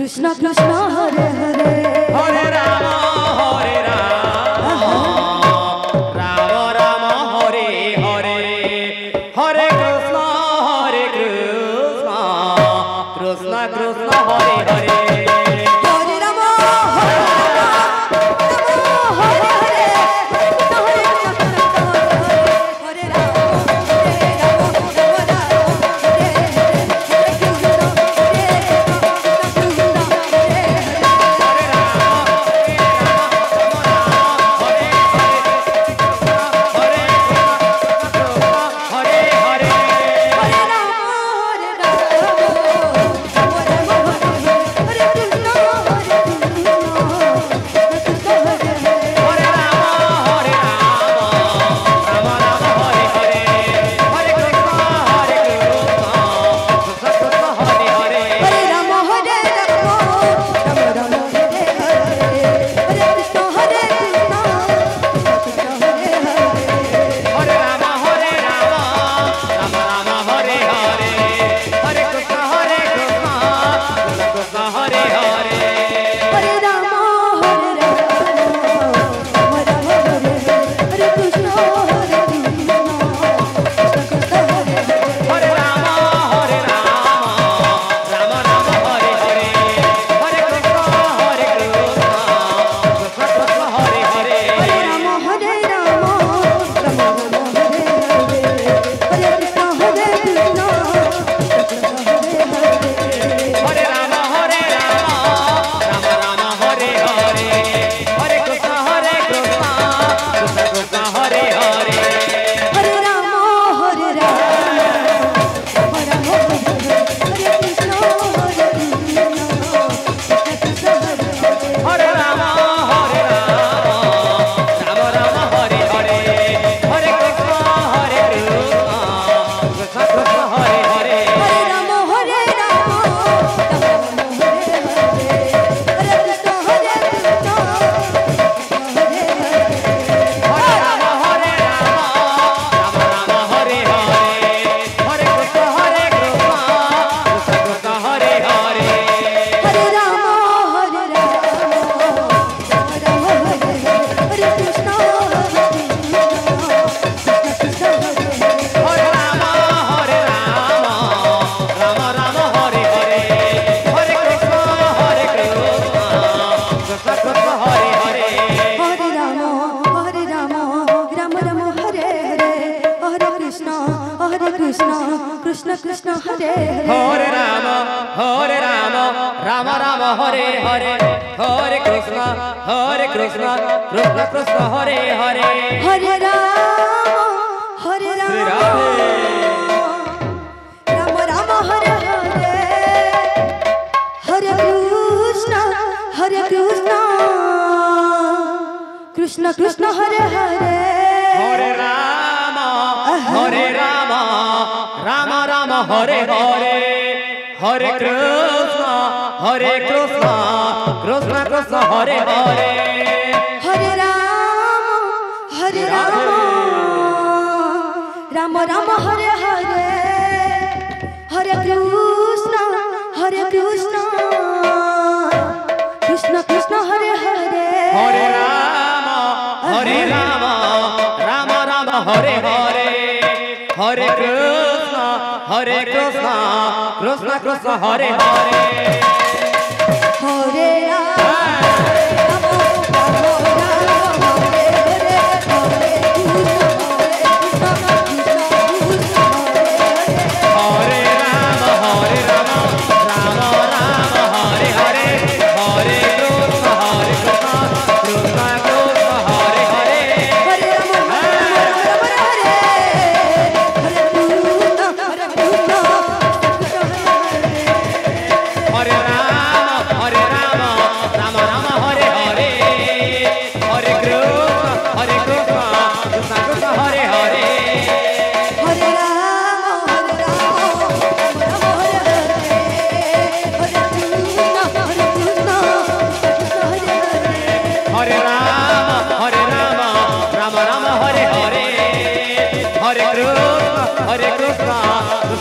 Krishna Krishna Hare Hare Hare Ram Ram Ram Hare Hare Hare Krishna Krishna Krishna Hare Hare Hare Ram Hare Hare Hare Ram Krishna Krishna Hare Hare Ram Ram Ram Hare Hare Hare Krishna Krishna Krishna Hare Hare Hare Ram Ram Ram Hare Hare Hare Krishna Krishna Krishna Hare Hare Hare Ram Ram Ram Hare Hare Hare Krishna Krishna Krishna Hare Hare Hare Ram Ram Ram Hare Hare Hare Krishna Krishna Krishna Hare Hare Hare Ram Ram Ram Hare Hare Hare Krishna Krishna Krishna Hare Hare Hare Ram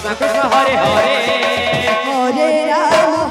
Krishna Krishna Hare Hare Hare Ram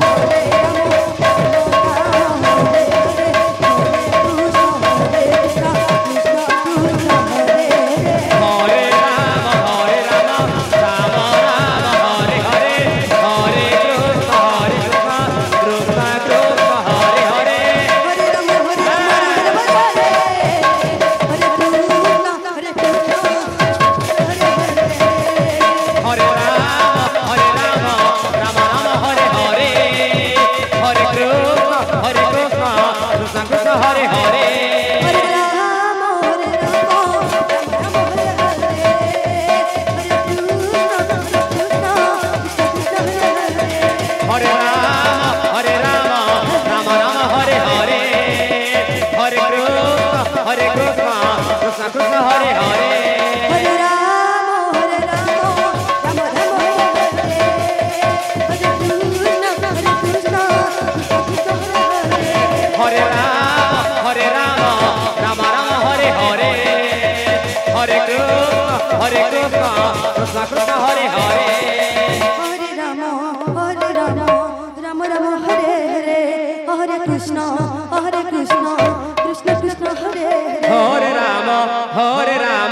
Hare Krishna Krishna Krishna Hare Hare Hare Ram Ram Ram Hare Hare Hare Krishna